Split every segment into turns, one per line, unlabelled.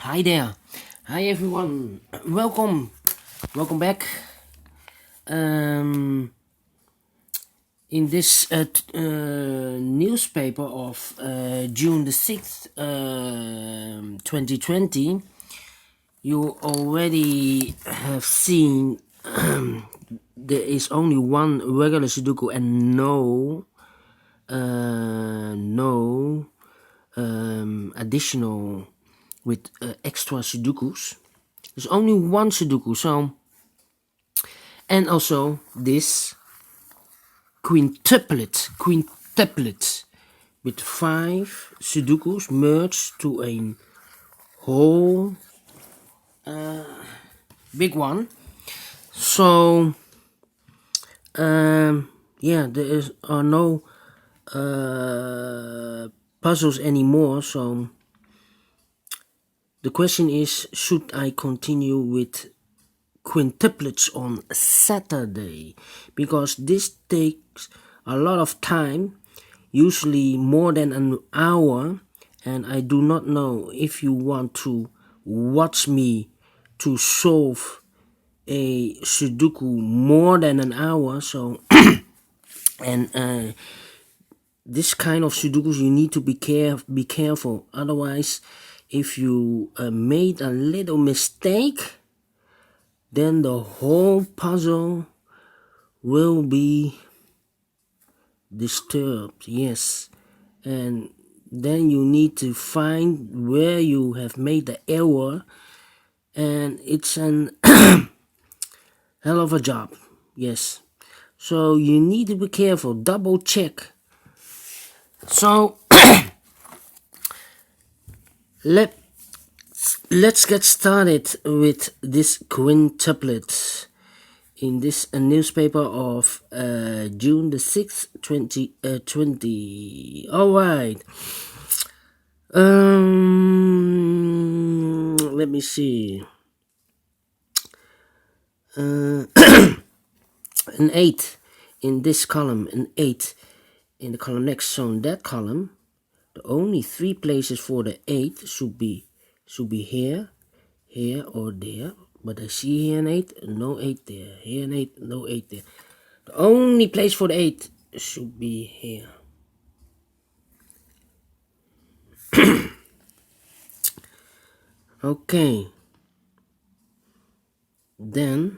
Hi there. Hi everyone. Welcome. Welcome back. In this newspaper of June the 6th, 2020, you already have seen there is only one regular Sudoku and no additional with extra Sudokus. There's only one Sudoku, and also this quintuplet with 5 Sudokus merged to a whole big one. So yeah, there are no puzzles anymore. So the question is, should I continue with quintuplets on Saturday? Because this takes a lot of time, usually more than an hour, and I do not know if you want to watch me to solve a Sudoku more than an hour. So and this kind of Sudokus you need to be careful, otherwise if you made a little mistake, then the whole puzzle will be disturbed. Yes, and then you need to find where you have made the error, and it's an hell of a job. Yes, so you need to be careful, double check. So let's get started with this quintuplet in this newspaper of June the 6th, 2020. Alright. Let me see. An 8 in this column, an 8 in the column next. So in that column, the only 3 places for the 8 should be here, here, or there. But I see here an 8, no 8 there. Here an 8, no 8 there. The only place for the 8 should be here. Okay. Then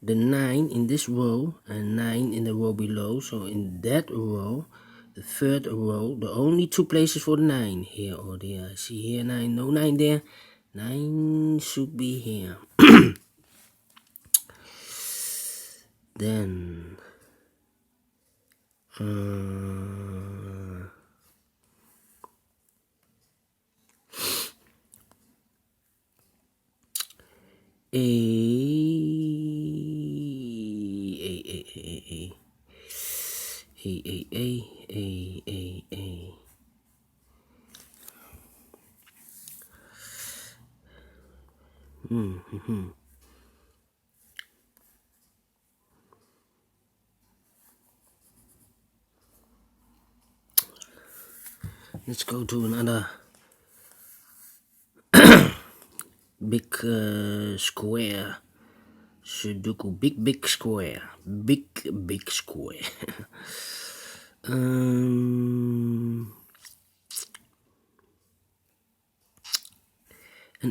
the 9 in this row and 9 in the row below. So in that row, the third row, the only 2 places for the 9, here or there. I see here 9, no 9 there. 9 should be here. Then let's go to another big square Sudoku. Big square. Big square. An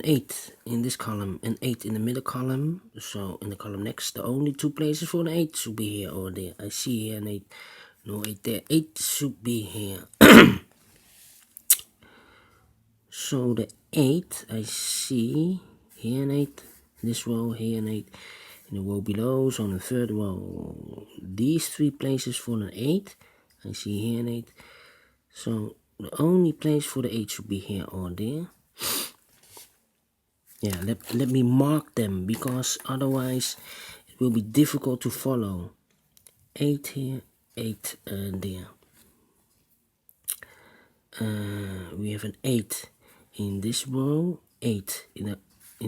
8 in this column, an 8 in the middle column. So in the column next, the only 2 places for an 8 should be here or there. I see here an 8, no 8 there. 8 should be here. So the 8, I see here an 8, this row, here an 8, in the row below, so on the third row, these 3 places for an 8, I see here an 8, so the only place for the 8 should be here or there. Yeah, let me mark them, because otherwise it will be difficult to follow. 8 here, 8 there. We have an 8 in this row, 8 in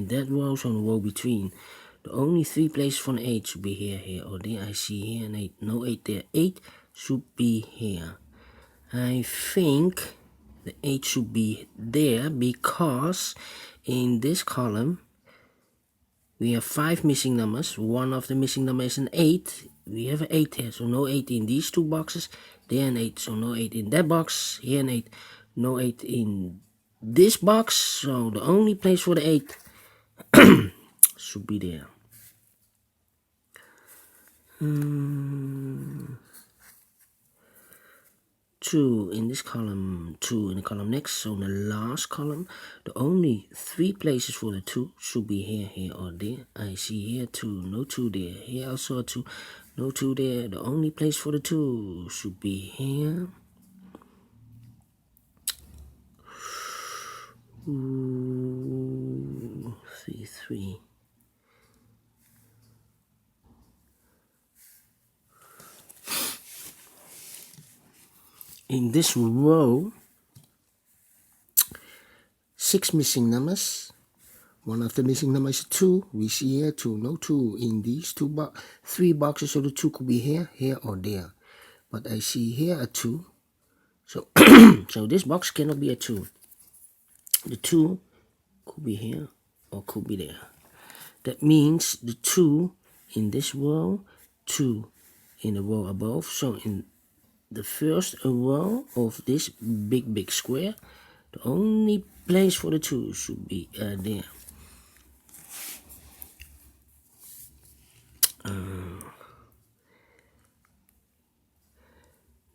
that row, so on the row between. The only 3 places for an 8 should be here or there. I see here an 8, no 8 there. 8 should be here. I think the 8 should be there, because in this column, we have 5 missing numbers. One of the missing numbers is an 8. We have an 8 here, so no 8 in these 2 boxes. There an 8, so no 8 in that box. Here an 8, no 8 in this box. So the only place for the 8 should be there. 2 in this column, 2 in the column next. So in the last column, the only 3 places for the 2 should be here, here, or there. I see here 2, no 2 there. Here also 2, no 2 there. The only place for the 2 should be here. 3, 3. In this row, 6 missing numbers. One of the missing numbers is 2. We see here 2, no 2 in these 3 boxes, so the 2 could be here, here, or there. But I see here a 2. So, so this box cannot be a 2. The 2 could be here or could be there. That means the 2 in this row, 2 in the row above. So in the first row of this big square, the only place for the 2 should be there.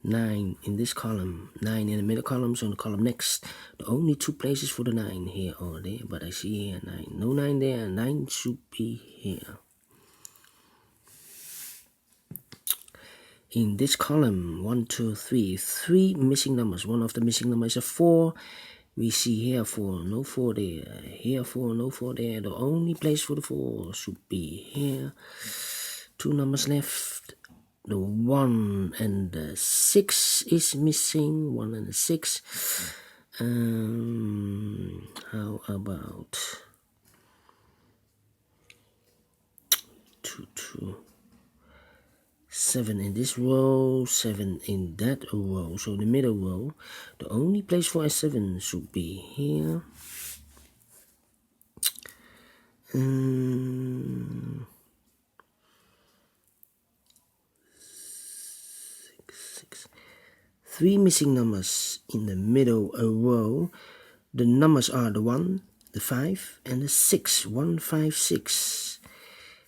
9 in this column, 9 in the middle column, so in the column next, the only 2 places for the 9 here or there, but I see here 9, no 9 there, 9 should be here. In this column, 1, 2, 3, 3 missing numbers. One of the missing numbers is a 4. We see here 4, no 4 there. Here 4, no 4 there. The only place for the 4 should be here. 2 numbers left. The 1 and the 6 is missing. 1 and the 6. How about 2, 2. 7 in this row, 7 in that row. So the middle row, the only place for a 7 should be here. 6. 3 missing numbers in the middle row. The numbers are the 1, the 5, and the 6. 1, 5, 6.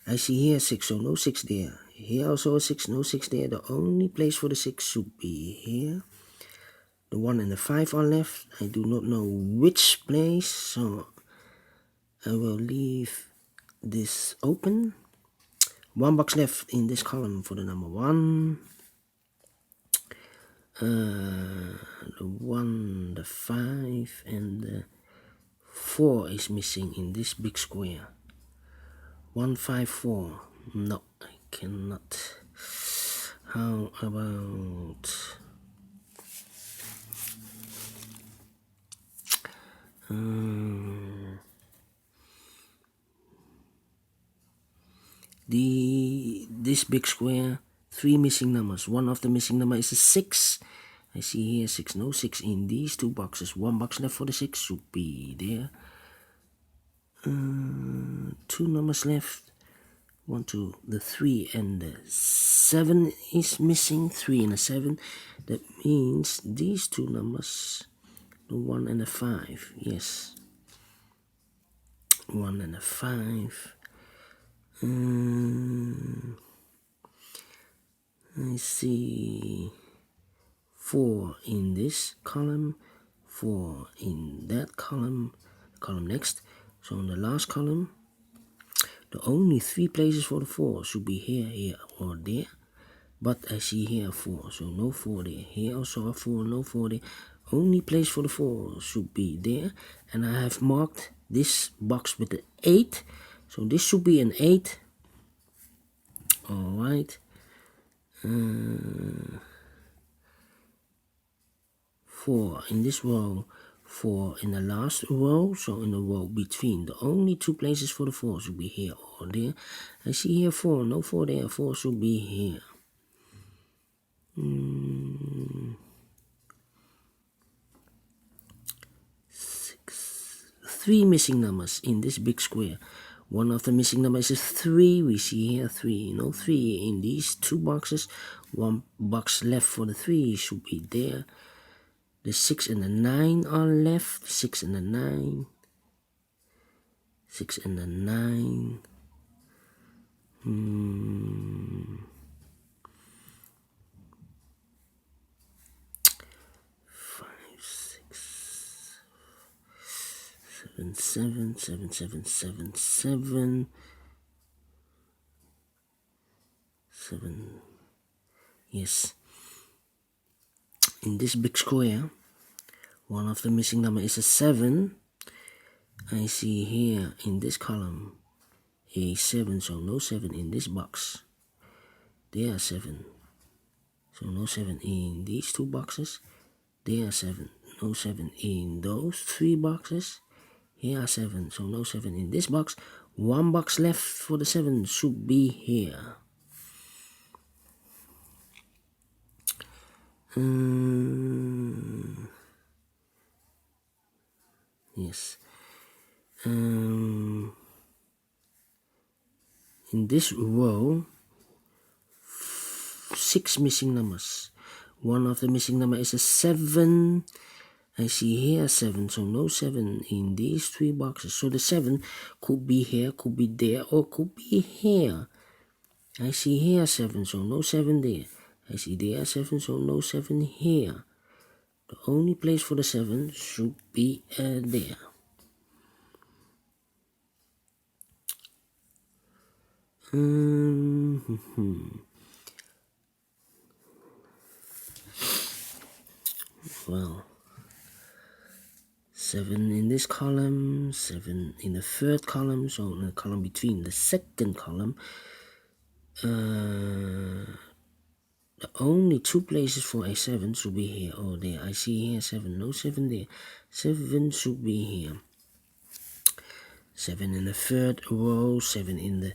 I see here 6, so no 6 there. Here also a 6, no 6 there. The only place for the 6 should be here. The 1 and the 5 are left. I do not know which place, so I will leave this open. 1 box left in this column for the number 1. The 1, the 5, and the 4 is missing in this big square. 1, 5, 4. No, I cannot. How about this big square, 3 missing numbers. One of the missing number is a 6. I see here 6, no 6 in these 2 boxes. 1 box left for the 6 should be there. 2 numbers left. 1, 2, the 3 and the 7 is missing. 3 and a 7. That means these 2 numbers, the 1 and the 5. Yes, 1 and a 5. I see 4 in this column, 4 in that column next. So in the last column, the only 3 places for the 4 should be here, here, or there. But I see here 4, so no 4 there. Here also a 4, no 4 there. Only place for the 4 should be there. And I have marked this box with the 8. So this should be an 8. Alright. 4 in this row, 4 in the last row, so in the row between. The only 2 places for the 4 should be here or there. I see here 4, no 4 there, 4 should be here. 6, 3 missing numbers in this big square. One of the missing numbers is 3. We see here 3. 3 in these 2 boxes. 1 box left for the 3 should be there. The 6 and the 9 are left. 6 and the 9. 6 and the 9. 5, 6, 7, 7, 7, 7, 7, 7. 7. Yes. In this big square, one of the missing number is a 7. I see here in this column a 7, so no 7 in this box. There are 7, so no 7 in these 2 boxes. There are 7, no 7 in those 3 boxes. Here are 7, so no 7 in this box. 1 box left for the 7 should be here. Yes. In this row, 6 missing numbers. One of the missing number is a 7. I see here 7, so no 7 in these 3 boxes. So the 7 could be here, could be there, or could be here. I see here 7, so no 7 there. I see there 7, so no 7 here. The only place for the 7 should be there. Well, 7 in this column, 7 in the 3rd column, so in the column between the 2nd column. The only 2 places for a 7 should be here or there. I see here 7, no 7 there. 7 should be here. 7 in the 3rd row, 7 in the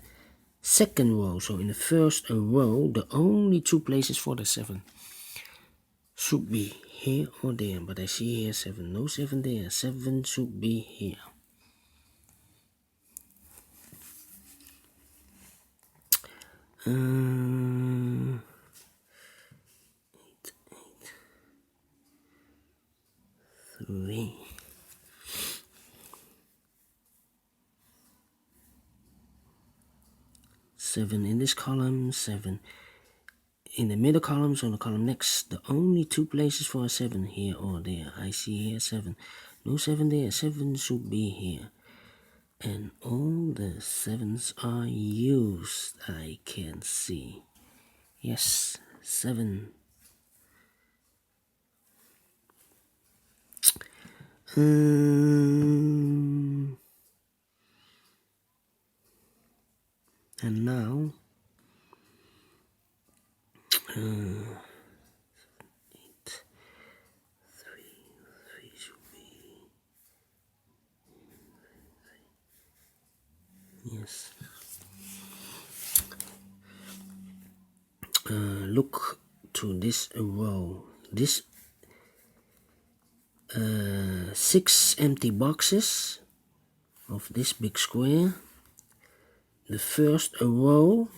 2nd row. So in the 1st row, the only 2 places for the 7 should be here or there. But I see here 7, no 7 there. 7 should be here. Three. Seven in this column, 7 in the middle column, so the column next, the only 2 places for a 7 here or there. I see here 7, no 7 there. 7 should be here, and all the 7s are used. I can see. Yes, 7. And now 8, 3 should be, yes. Look to this row. This 6 empty boxes of this big square. The 1st row,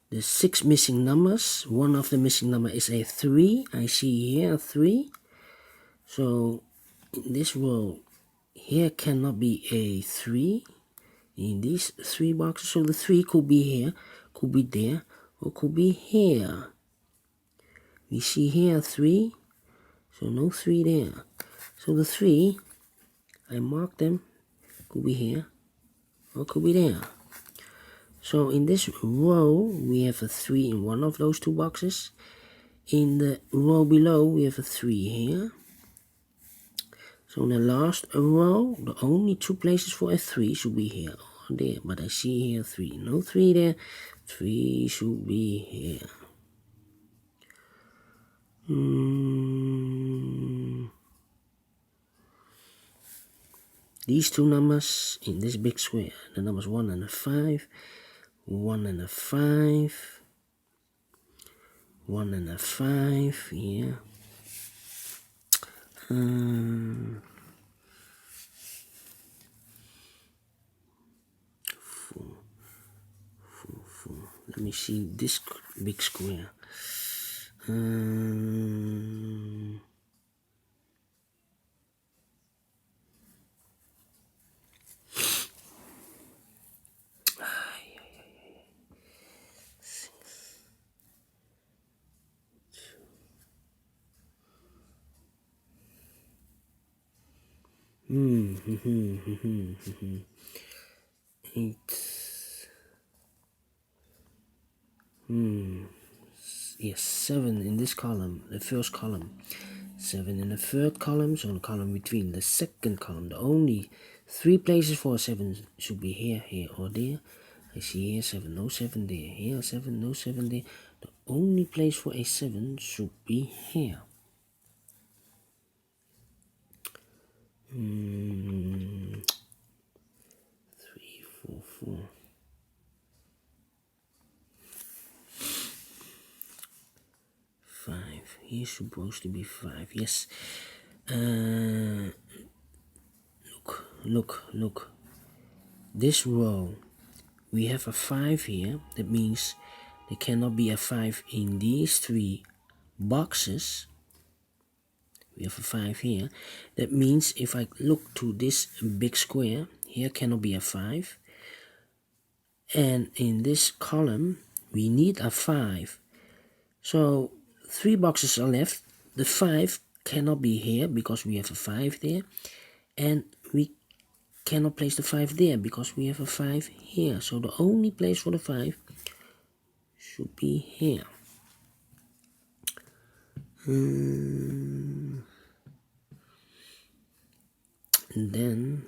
the 6 missing numbers. One of the missing number is a 3. I see here 3. So in this row, here cannot be a 3 in these 3 boxes. So the 3 could be here, could be there, or could be here. We see here 3, so no 3 there. So the 3, I mark them, could be here, or could be there. So in this row, we have a 3 in one of those 2 boxes. In the row below, we have a 3 here. So in the last row, the only 2 places for a 3 should be here or there. But I see here 3. No 3 there. 3 should be here. These 2 numbers in this big square, the numbers 1 and a 5, 1 and a 5, 1 and a 5 here. Let me see this big square. Eight. Yes, 7 in this column, the first column. 7 in the third column, so the column between the second column. The only 3 places for a 7 should be here, here, or there. I see here 7, no 7 there. Here 7, no 7 there. The only place for a 7 should be here. 3, 4, 4. 5. Here's supposed to be 5. Yes. Look. This row, we have a 5 here. That means there cannot be a 5 in these 3 boxes. We have a 5 here. That means if I look to this big square, here cannot be a 5. And in this column, we need a 5. So 3 boxes are left. The 5 cannot be here because we have a 5 there. And we cannot place the 5 there because we have a 5 here. So the only place for the 5 should be here. And then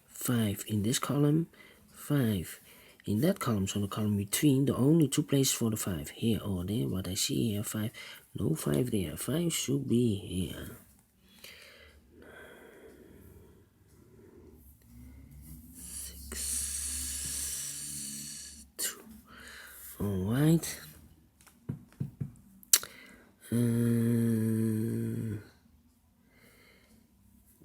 5 in this column, 5 in that column, so the column between, the only 2 places for the 5, here or there. What I see here, 5, no 5 there, 5 should be here. 6, 2. Alright.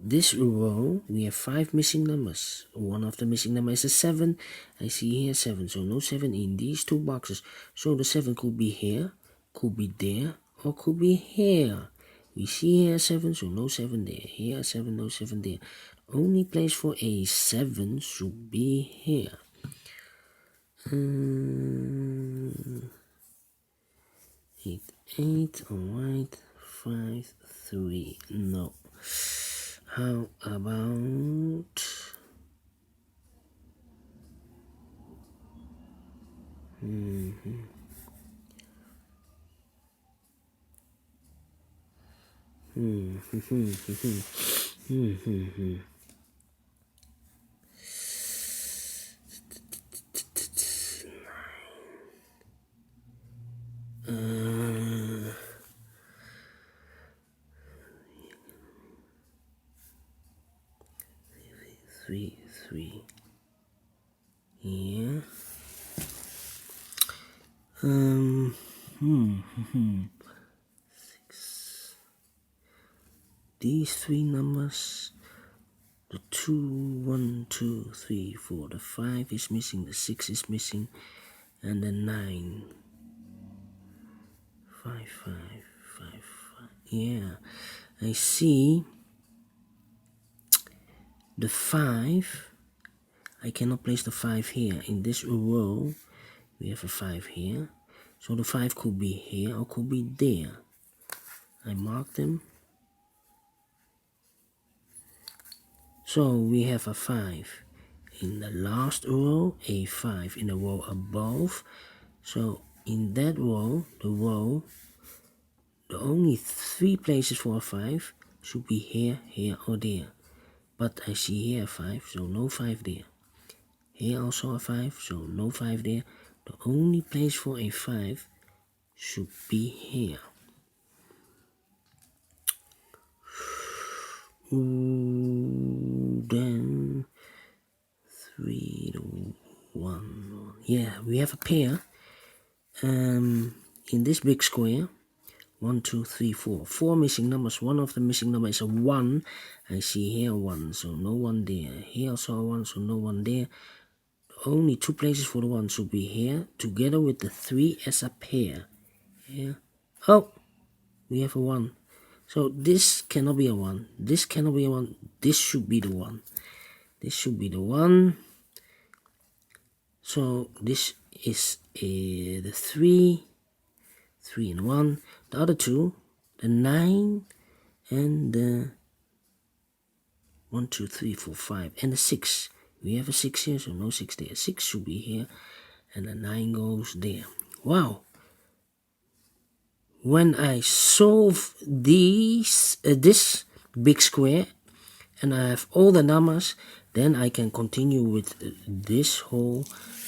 This row, we have 5 missing numbers. One of the missing numbers is a 7. I see here 7, so no 7 in these 2 boxes. So the 7 could be here, could be there, or could be here. We see here 7, so no 7 there. Here 7, no 7 there. Only place for a 7 should be here. 8, 8, alright. 5, 3, no. How about 3, 3 here. Six. These 3 numbers, the 2, 1, 2, 3, 4, the 5 is missing, the 6 is missing, and the 9. 5, 5, 5, 5. Yeah, I see. The 5, I cannot place the 5 here. In this row, we have a 5 here. So the 5 could be here or could be there. I mark them. So we have a 5 in the last row, a 5 in the row above. So in that row, the only 3 places for a 5 should be here, here or there. But I see here a 5, so no 5 there. Here also a 5, so no 5 there. The only place for a 5 should be here. Then 3 to 1. Yeah, we have a pair. In this big square, 1, 2, 3, 4. 4 missing numbers. One of the missing numbers is a 1. I see here 1, so no 1 there. Here also 1, so no 1 there. Only 2 places for the 1 should be here, together with the 3 as a pair. Here. Oh, we have a 1. So this cannot be a 1. This cannot be a 1. This should be the 1. This should be the 1. So this is the 3. 3 and 1. The other 2, the 9 and the 1, 2, 3, 4, 5 and the 6. We have a 6 here, so no 6 there. 6 should be here and the 9 goes there. Wow. When I solve this big square and I have all the numbers, then I can continue with this whole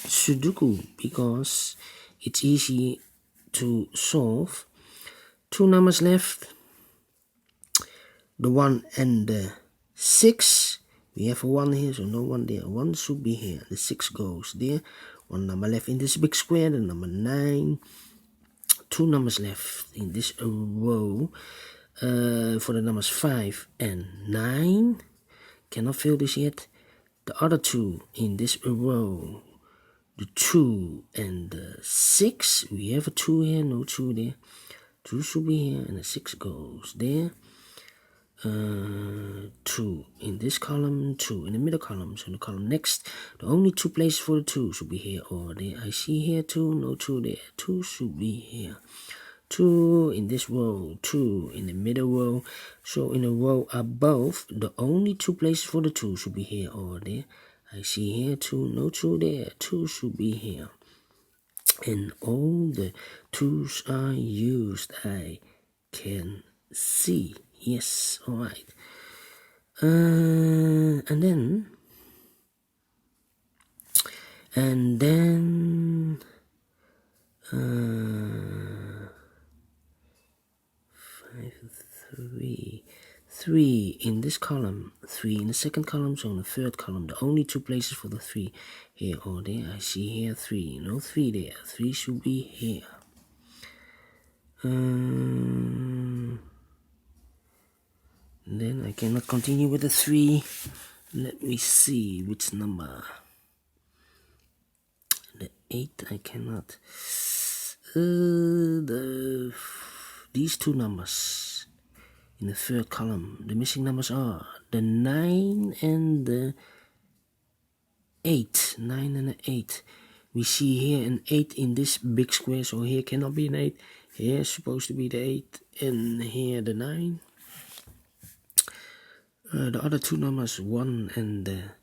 Sudoku because it's easy to solve. 2 numbers left, the 1 and the 6. We have a 1 here, so no 1 there. 1 should be here. The 6 goes there. 1 number left in this big square, the number 9. 2 numbers left in this row for the numbers 5 and 9. Cannot fill this yet. The other 2 in this row, the 2 and the 6. We have a 2 here, no 2 there. 2 should be here and the 6 goes there. 2 in this column, 2 in the middle column. So in the column next, the only 2 places for the 2 should be here or there. I see here 2, no 2 there. 2 should be here. 2 in this row, 2 in the middle row. So in the row above, the only 2 places for the 2 should be here or there. I see here 2, no 2 there. 2 should be here. And all the 2's are used. I can see. Yes, alright. And then 5, 3 in this column, 3 in the second column, so in the third column, the only 2 places for the 3 here or there. I see here 3, no 3 there. 3 should be here. Then I cannot continue with the 3. Let me see which number. The 8 I cannot. These 2 numbers in the third column. The missing numbers are the 9 and the 8. 9 and the 8. We see here an 8 in this big square, so here cannot be an 8. Here is supposed to be the 8 and here the 9. The other 2 numbers, 1 and the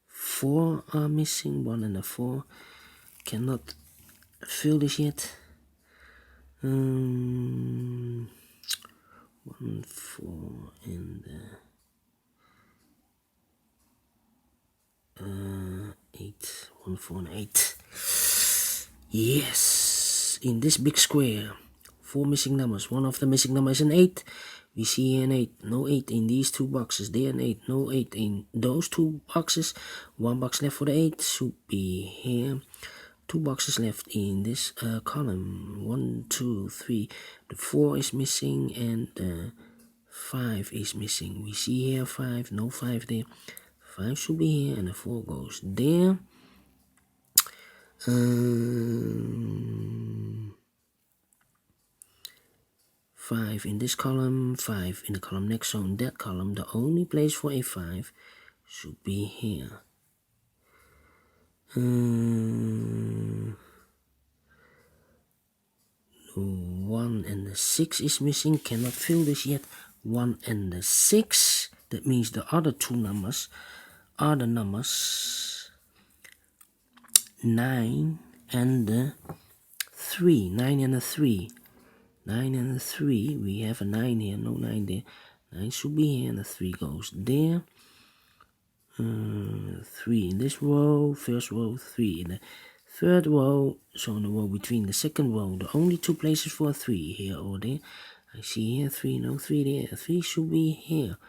4 are missing. 1 and the 4 cannot fill this yet. 1, 4 and 8. 1, 4 and 8. Yes, in this big square, 4 missing numbers. One of the missing numbers is an 8. We see here an 8. No 8 in these 2 boxes. There an 8. No 8 in those 2 boxes. 1 box left for the 8 should be here. 2 boxes left in this column. 1, 2, 3. The 4 is missing and the 5 is missing. We see here 5. No 5 there. 5 should be here and the 4 goes there. 5 in this column, 5 in the column next. So in that column, the only place for a 5 should be here. 1 and the 6 is missing. Cannot fill this yet. 1 and the 6. That means the other 2 numbers are the numbers 9 and the 3. 9 and the 3. 9 and the 3. We have a 9 here. No 9 there. 9 should be here and the 3 goes there. 3 in this row. First row. 3 in the third row. So in the row between the second row, the only 2 places for a 3 here or there. I see here 3. No 3 there. 3 should be here.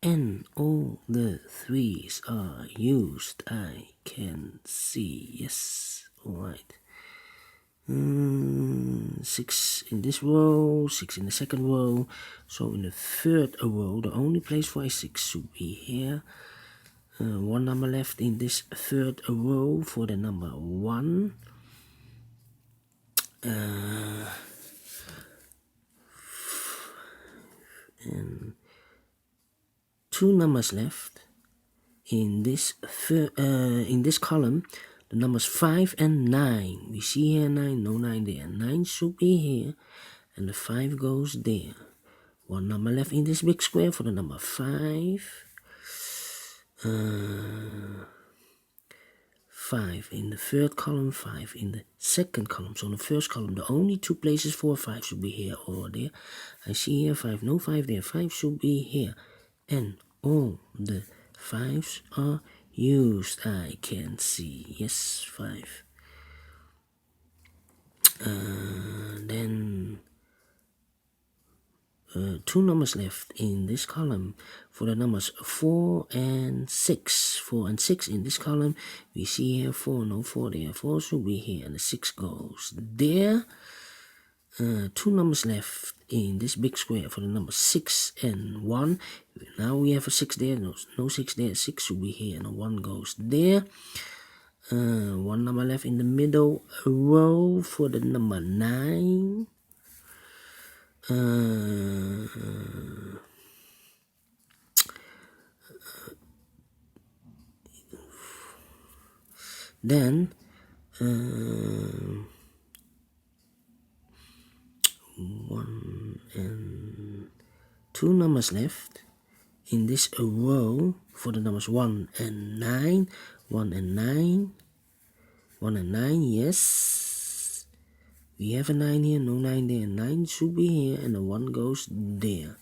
And all the 3's are used. I can see. Yes. Alright. 6 in this row, 6 in the second row. So in the third row, the only place for a 6 should be here. One number left in this third row for the number 1. And 2 numbers left in this column. The numbers 5 and 9. We see here 9, no 9 there. 9 should be here, and the 5 goes there. One number left in this big square for the number 5. 5 in the third column, 5 in the second column. So in the first column, the only 2 places for 5 should be here or there. I see here 5, no 5 there. 5 should be here. And all the 5s are used. I can see. Yes, 5. Then 2 numbers left in this column for the numbers 4 and 6. 4 and 6 in this column. We see here 4, no 4 there. 4 should be here, and the 6 goes there. 2 numbers left in this big square for the numbers 6 and 1. Now we have a 6 there, no 6 there. 6 should be here, and a 1 goes there. 1 number left in the middle row for the number 9. Then 1 and 2 numbers left in this row for the numbers 1 and 9. 1 and 9. 1 and 9, yes. We have a 9 here, no 9 there. 9 should be here, and the 1 goes there.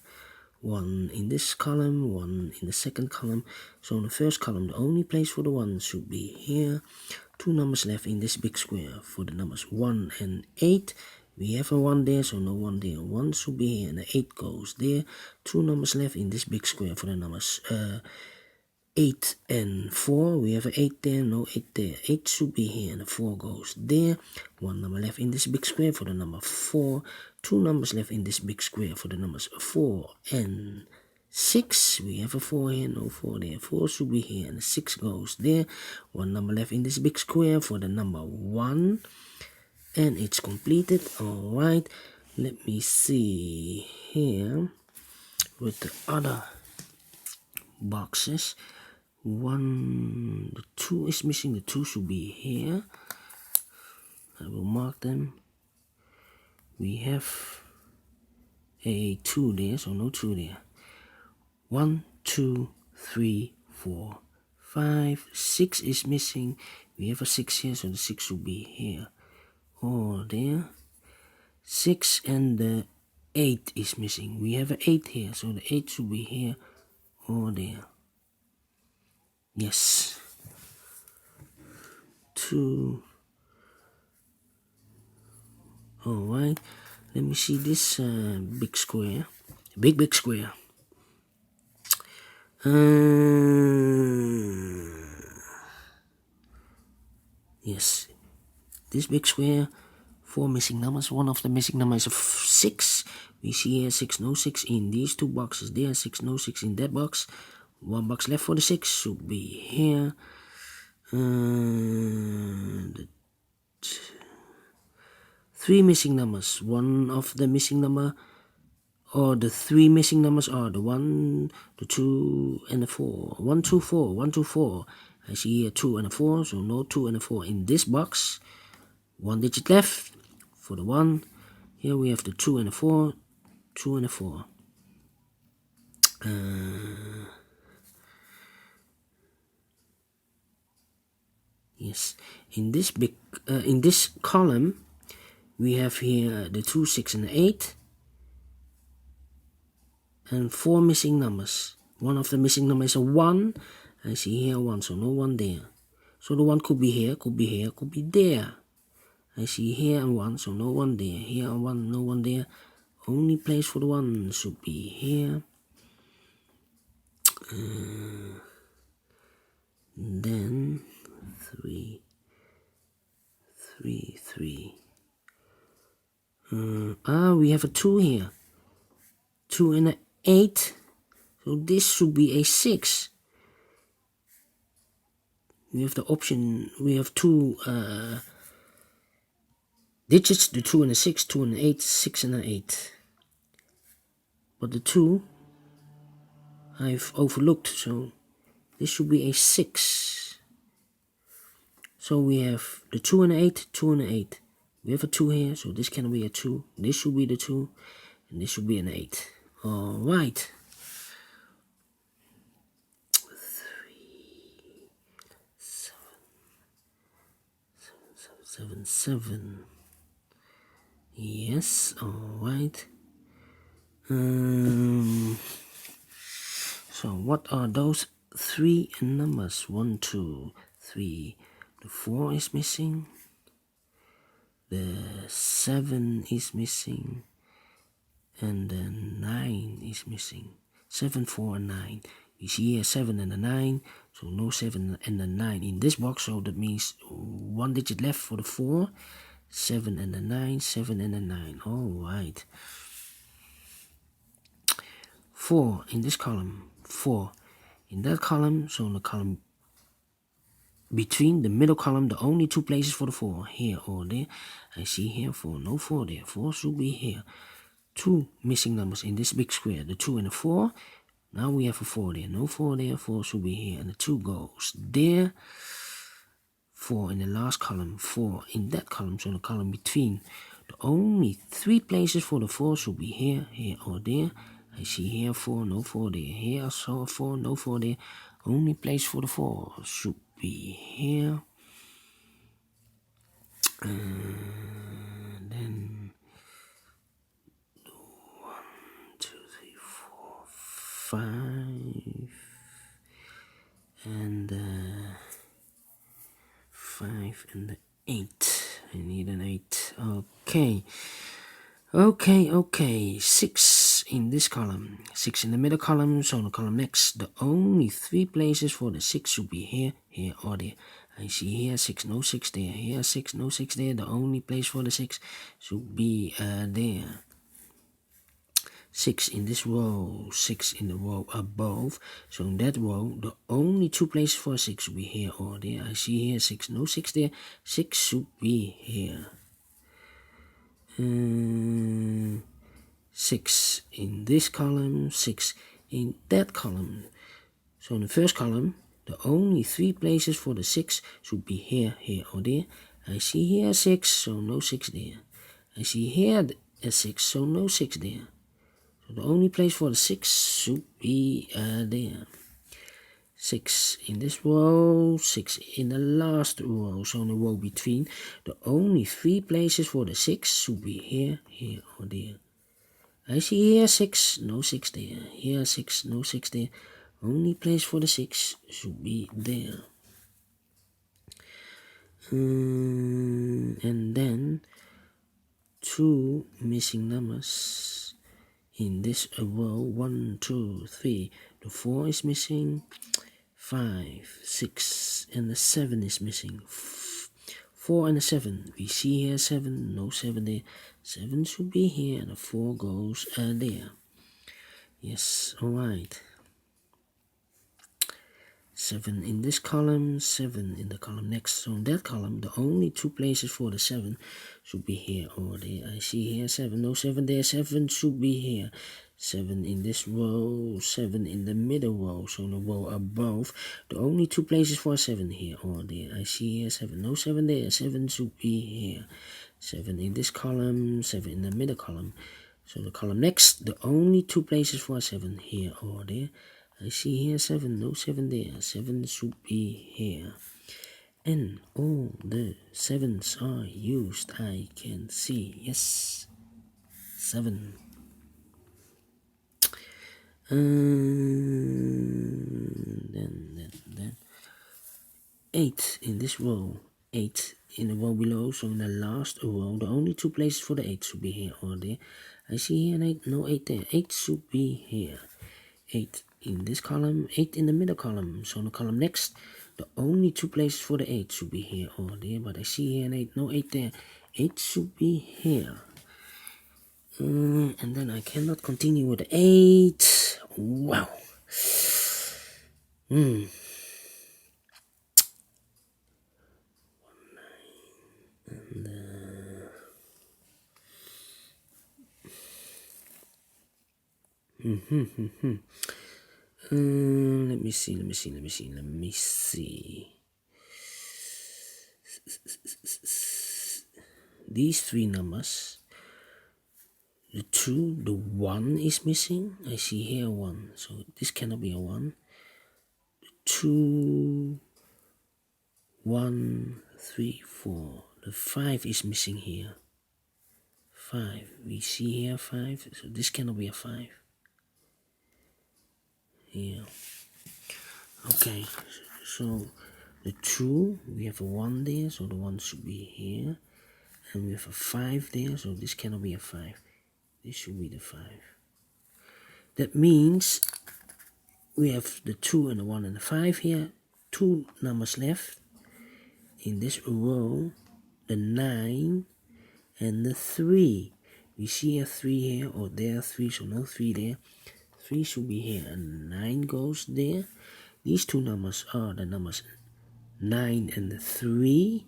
1 in this column, 1 in the second column. So in the first column, the only place for the 1 should be here. 2 numbers left in this big square for the numbers 1 and 8. We have a 1 there, so no 1 there. 1 should be here, and the 8 goes there. 2 numbers left in this big square for the numbers 8 and 4. We have an 8 there, no 8 there. 8 should be here, and the 4 goes there. 1 number left in this big square for the number 4. 2 numbers left in this big square for the numbers 4 and 6. We have a 4 here, no 4 there. 4 should be here, and the 6 goes there. 1 number left in this big square for the number 1. And it's completed. Alright, let me see here with the other boxes. 1, the 2 is missing. The 2 should be here. I will mark them. We have a 2 there, so no 2 there. 1, 2, 3, 4, 5, 6 is missing. We have a 6 here, so the 6 should be here or there. 6 and the 8 is missing. We have an 8 here, so the 8 should be here or there. Yes. 2. Alright, let me see this big square. Big square. Yes, this big square, 4 missing numbers. One of the missing numbers is 6. We see here 6, no 6 in these 2 boxes. There 6, no 6 in that box. 1 box left for the 6 should be here. The 3 missing numbers. One of the missing number, or the 3 missing numbers are the 1, the 2, and the 4. 1, 2, 4. 1, 2, 4. I see here 2 and a 4, so no 2 and a 4 in this box. 1 digit left for the 1. Here we have the 2 and a 4. 2 and a 4. Yes, in this column, we have here the 2, 6, and 8, and 4 missing numbers. One of the missing numbers is a 1. I see here 1, so no 1 there. So the 1 could be here, could be here, could be there. I see here and 1, so no 1 there. Here and 1, no 1 there. Only place for the 1 should be here. Then 3, 3, 3. We have a 2 here. 2 and an 8. So this should be a 6. We have the option, we have 2 digits, the 2 and a 6, 2 and an 8, 6 and an 8. But the 2 I've overlooked, so this should be a 6. So we have the 2 and an 8, 2 and an 8. We have a 2 here, so this can be a 2. This should be the 2, and this should be an 8. Alright. 7. Yes, alright. So what are those 3 numbers? 1, 2, 3. The 4 is missing. The 7 is missing. And the 9 is missing. 7, 4, and 9. You see here 7 and a 9, so no 7 and a 9 in this box, so that means 1 digit left for the 4. 7 and a 9, 7 and a 9. Alright. 4 in this column, 4 in that column, so in the column between the middle column, the only 2 places for the 4, here or there. I see here 4, no 4 there, 4 should be here. 2 missing numbers in this big square, the 2 and the 4. Now we have a 4 there, no 4 there, 4 should be here, and the 2 goes there. 4 in the last column, 4 in that column, so the column between. The only 3 places for the 4 should be here, here or there. I see here 4, no 4 there. Here I saw 4, no 4 there. Only place for the 4 should be here. And then 1, 2, 3, 4, 5. And 5 and the 8. I need an 8. Okay. 6 in this column. 6 in the middle column, so the column next. The only 3 places for the 6 should be here, here, or there. I see here 6, no 6 there. Here 6, no 6 there. The only place for the 6 should be there. 6 in this row, 6 in the row above. So in that row, the only 2 places for 6 should be here or there. I see here 6, no 6 there. 6 should be here. 6 in this column, 6 in that column. So in the first column, the only 3 places for the 6 should be here, here or there. I see here 6, so no 6 there. I see here a 6, so no 6 there. So the only place for the 6 should be there. 6 in this row, 6 in the last row, so in the row between. The only 3 places for the 6 should be here, here or there. I see here 6, no 6 there. Here 6, no 6 there. Only place for the 6 should be there. And then 2 missing numbers in this row. 1, 2, 3. The 4 is missing. 5, 6, and the 7 is missing. 4 and the 7. We see here 7, no 7 there. 7 should be here, and the 4 goes there. Yes, alright. 7 in this column, 7 in the column next. So in that column, the only 2 places for the 7 should be here or there. I see here 7, no 7 there. 7 should be here. 7 in this row, 7 in the middle row, so in the row above. The only 2 places for 7 here or there. I see here 7, no 7 there. 7 should be here. 7 in this column, 7 in the middle column. So the column next, the only 2 places for 7 here or there. I see here 7, no 7 there. 7 should be here. And all the 7s are used, I can see. Yes, 7. Then 8 in this row, 8 in the row below, so in the last row, the only 2 places for the 8 should be here or there. I see here an 8, no 8 there. 8 should be here. 8 in this column, 8 in the middle column, so in the column next, the only 2 places for the 8 should be here or there, but I see here an 8, no 8 there. 8 should be here. And then I cannot continue with 8. Wow. Let me see. These 3 numbers, the 2, the 1 is missing. I see here 1, so this cannot be a 1. 2, 1, 3, 4. The 5 is missing here. 5. We see here 5, so this cannot be a 5. Here. Okay, so the 2, we have a 1 there, so the 1 should be here. And we have a 5 there, so this cannot be a 5. This should be the 5. That means we have the 2 and the 1 and the 5 here. 2 numbers left. In this row, the 9 and the 3. We see a 3 here, or there 3, so no 3 there. 3 should be here, and 9 goes there. These 2 numbers are the numbers 9 and the 3.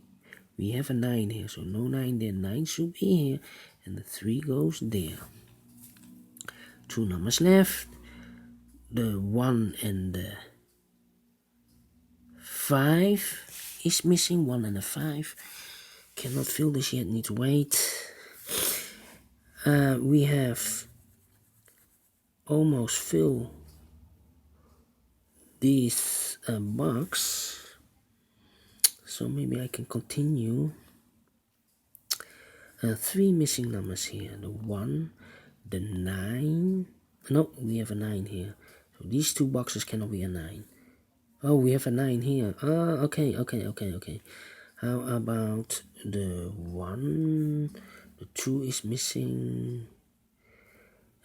We have a 9 here, so no 9 there. 9 should be here, and the 3 goes there. 2 numbers left. The 1 and the 5 is missing. 1 and the 5. Cannot fill this yet, need to wait. We have almost filled this box. So maybe I can continue. 3 missing numbers here. The 1, the 9. No, we have a 9 here. So these 2 boxes cannot be a 9. Oh, we have a 9 here. Okay. How about the 1? The 2 is missing.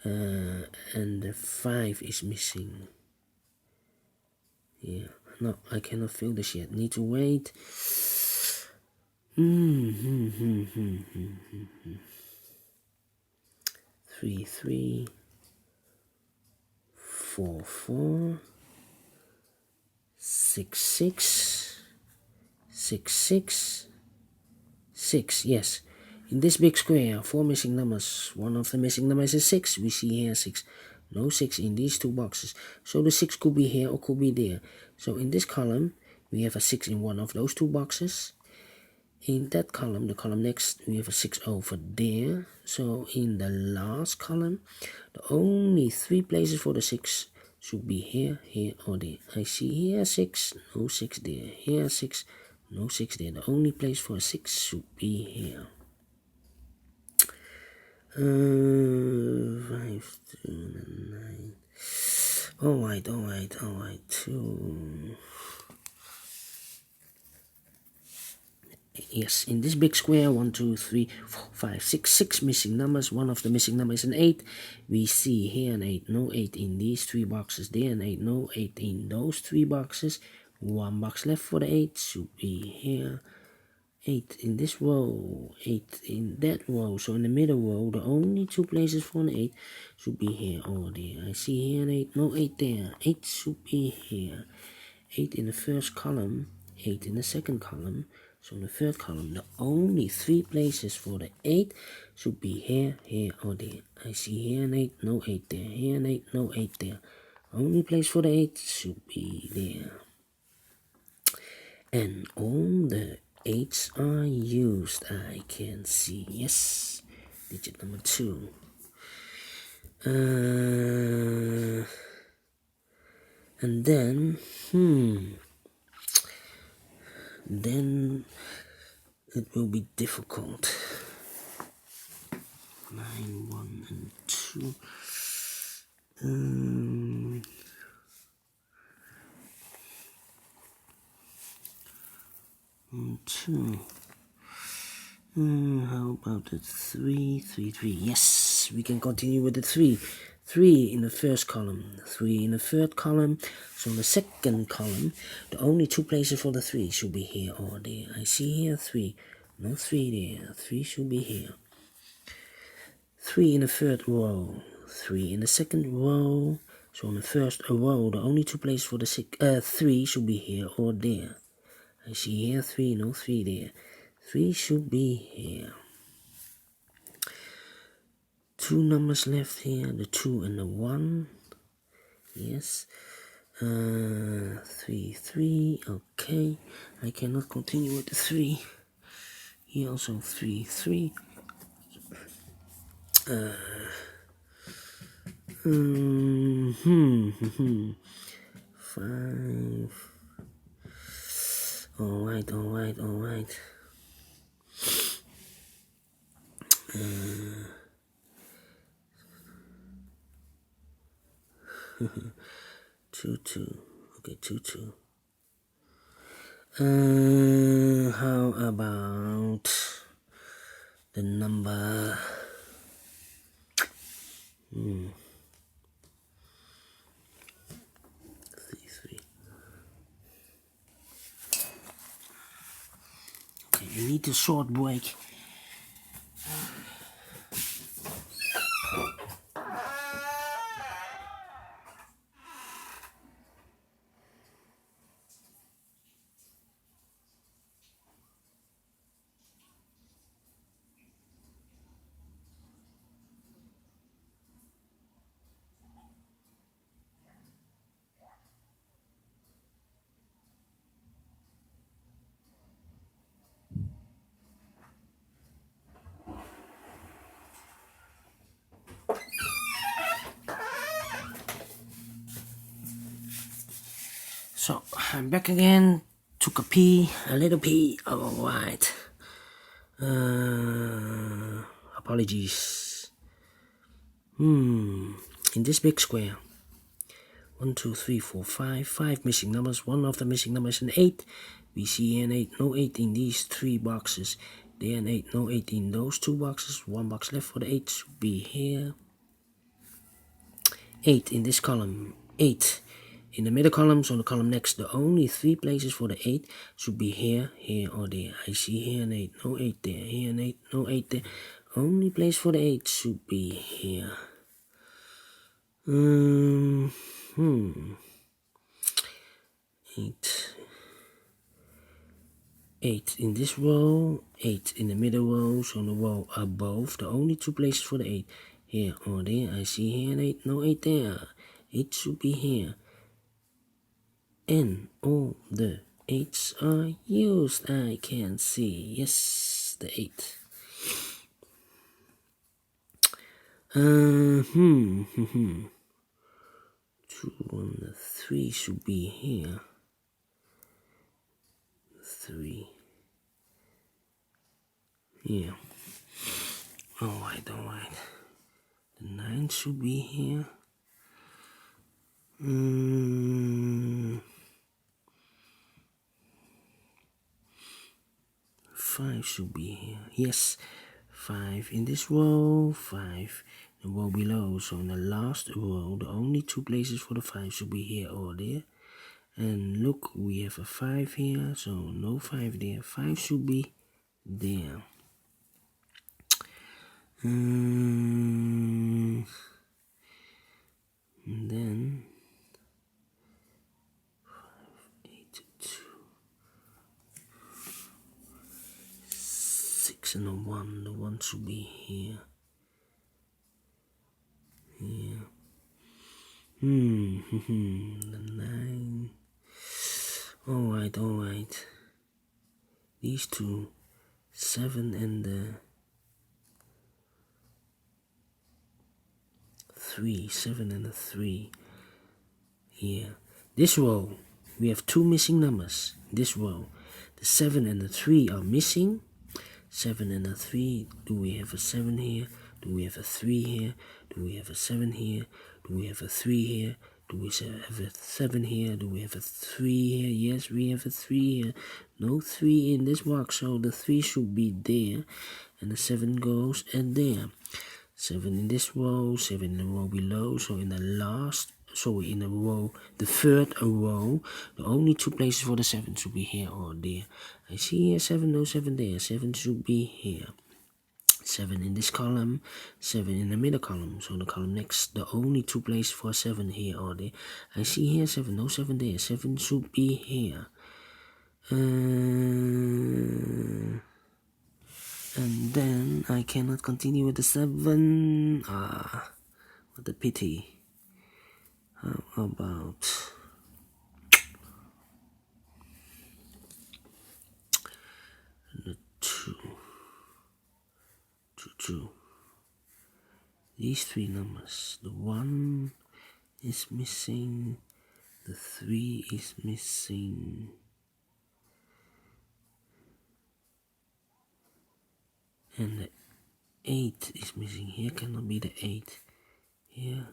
And the 5 is missing. Yeah. No, I cannot fill this yet. Need to wait. 3, 3, 4, 4, 6, 6, 6, 6, 6. Yes. In this big square, 4 missing numbers. One of the missing numbers is 6. We see here 6. No 6 in these 2 boxes. So the 6 could be here or could be there. So in this column, we have a 6 in one of those 2 boxes. In that column, the column next, we have a 6 over there. So in the last column, the only 3 places for the 6 should be here, here, or there. I see here 6, no 6 there. Here 6, no 6 there. The only place for a 6 should be here. 5, 2, 9. Alright. 2. Yes, in this big square, 1, 2, 3, 4, 5, 6, 6 missing numbers. One of the missing numbers is an 8. We see here an 8, no 8 in these 3 boxes. There an 8, no 8 in those 3 boxes. 1 box left for the 8 should be here. 8 in this row, 8 in that row. So in the middle row, the only 2 places for an 8 should be here or there. I see here an 8, no 8 there. 8 should be here. 8 in the first column, 8 in the second column. So in the third column, the only 3 places for the 8 should be here, here, or there. I see here an 8, no 8 there. Here an 8, no 8 there. Only place for the 8 should be there. And all the 8s are used, I can see. Yes, digit number 2. And then, then it will be difficult. 9, 1, and 2. 2. How about the 3, 3, 3? Yes, we can continue with the 3. 3 in the first column, 3 in the third column. So in the second column, the only 2 places for the 3 should be here or there. I see here 3, no 3 there. 3 should be here. 3 in the third row, 3 in the second row. So in the first row, the only two places for the 3 should be here or there. I see here 3, no 3 there. 3 should be here. 2 numbers left here, the 2 and the 1. Yes. 3, 3, okay. I cannot continue with the 3. Here also 3, 3. 5. Alright. 2, 2. Okay, 2, 2. How about the number 3, 3. Okay, you need a short break. So I'm back again. Took a pee, a little pee. Alright. Apologies. In this big square, 1, 2, 3, 4, 5. 5 missing numbers. One of the missing numbers is an 8. We see an 8. No 8 in these 3 boxes. There an 8. No 8 in those 2 boxes. 1 box left for the 8 should be here. 8 in this column. 8 in the middle column. So the column next, the only 3 places for the 8 should be here, here, or there. I see here an 8. No 8 there. Here an 8. No 8 there. Only place for the 8 should be here. 8 in this row, 8 in the middle row, so the row above, the only 2 places for the 8, here or there. I see here an 8, no 8 there. 8 should be here. And all the 8s are used, I can see. Yes, the 8. 2 and the 3 should be here. 3. Yeah. Alright. The 9 should be here. 5 should be here. Yes. 5 in this row. 5 the row below. So in the last row, the only 2 places for the 5 should be here or there. And look, we have a 5 here, so no 5 there. 5 should be there. And then 5, 8, 2, 6 and a 1. The 1 should be here. Here. The 9. Alright. These 2, 7 and the 3, 7 and the 3. Here. This row, we have 2 missing numbers. This row, the 7 and the 3 are missing. 7 and a 3. Do we have a 7 here? Do we have a 3 here? Do we have a 7 here? Do we have a 3 here? Do we have a 7 here? Do we have a 3 here? Yes, we have a 3 here. No 3 in this box, so the 3 should be there. And the 7 goes and there. 7 in this row, 7 in the row below. So in the row, the third row, the only 2 places for the 7 should be here or there. I see here 7, no 7 there. 7 should be here. 7 in this column, 7 in the middle column. So the column next, the only two places for 7 here or there. I see here 7, no 7 there. 7 should be here. And then I cannot continue with the 7. What a pity. How about the 2? 2. These 3 numbers. The 1 is missing. The 3 is missing. And the 8 is missing. Here cannot be the 8. Here.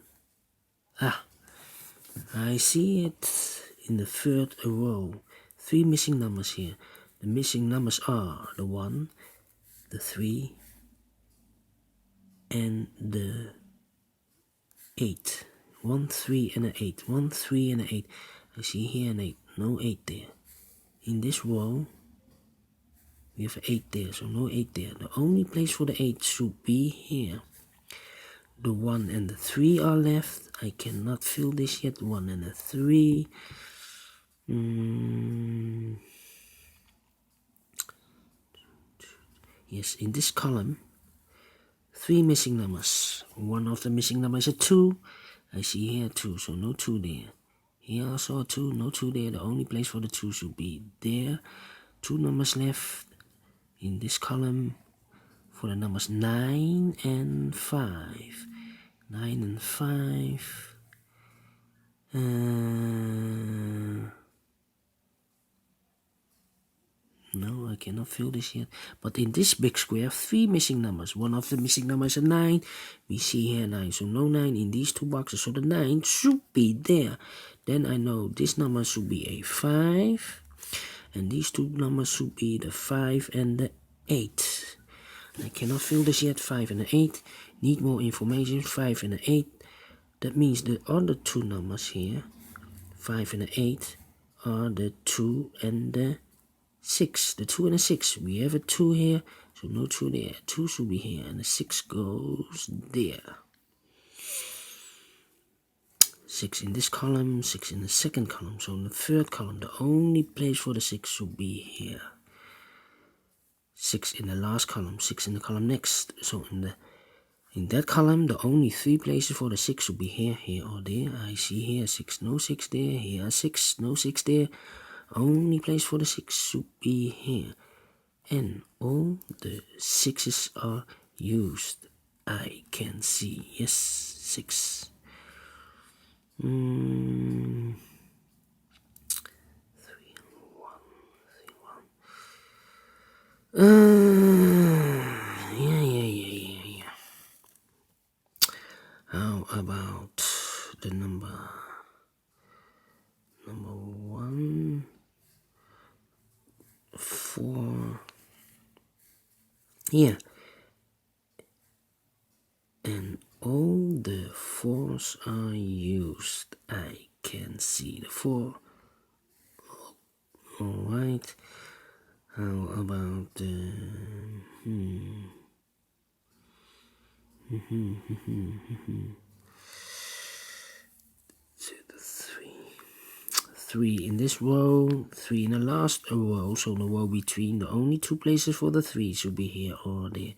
I see it in the third row. 3 missing numbers here. The missing numbers are the 1, the 3, and the 8. 1, 3, and an 8. 1, 3, and an 8. I see here an 8. No 8 there. In this row, we have 8 there, so no 8 there. The only place for the 8 should be here. The 1 and the 3 are left. I cannot fill this yet. 1 and a 3. Yes, in this column, 3 missing numbers. One of the missing numbers is a 2. I see here 2, so no 2 there. Here also a 2, no 2 there. The only place for the 2 should be there. 2 numbers left in this column for the numbers 9 and 5. 9 and 5. No, I cannot fill this yet. But in this big square, 3 missing numbers. One of the missing numbers is a 9. We see here 9, so no 9 in these 2 boxes. So the 9 should be there. Then I know this number should be a 5. And these 2 numbers should be the 5 and the 8. I cannot fill this yet. 5 and the 8. Need more information. 5 and the 8. That means the other 2 numbers here, 5 and the 8, are the 2 and the 6. The 2 and the 6. We have a 2 here, so no 2 there. 2 should be here, and the 6 goes there. 6 in this column, 6 in the second column. So in the third column, the only place for the 6 should be here. 6 in the last column, 6 in the column next. So in that column, the only 3 places for the 6 should be here, here, or there. I see here 6, no 6 there. Here 6, no 6 there. Only place for the 6 should be here. And all the 6's are used. I can see. Yes, 6. 3 and 1. Yeah. How about the number 1, 4. Here. And all the 4's are used. I can see the 4. Alright. How about the the 3 in this row, 3 in the last row, so the row between, the only 2 places for the 3 should be here or there.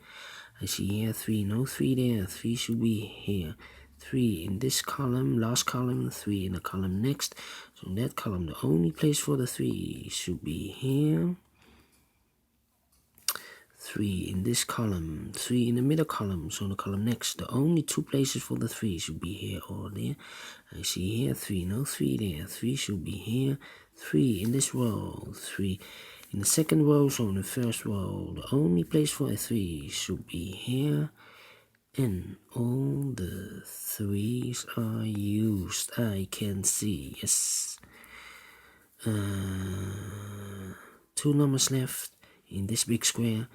I see here 3, no 3 there. 3 should be here. 3 in this column, last column, 3 in the column next. So in that column, the only place for the 3 should be here. 3 in this column, 3 in the middle column, so the column next. The only 2 places for the 3 should be here or there. I see here 3, no 3 there. 3 should be here. 3 in this row, 3 in the second row, so in the first row, the only place for a 3 should be here. And all the 3's are used. I can see. Yes. 2 numbers left in this big square.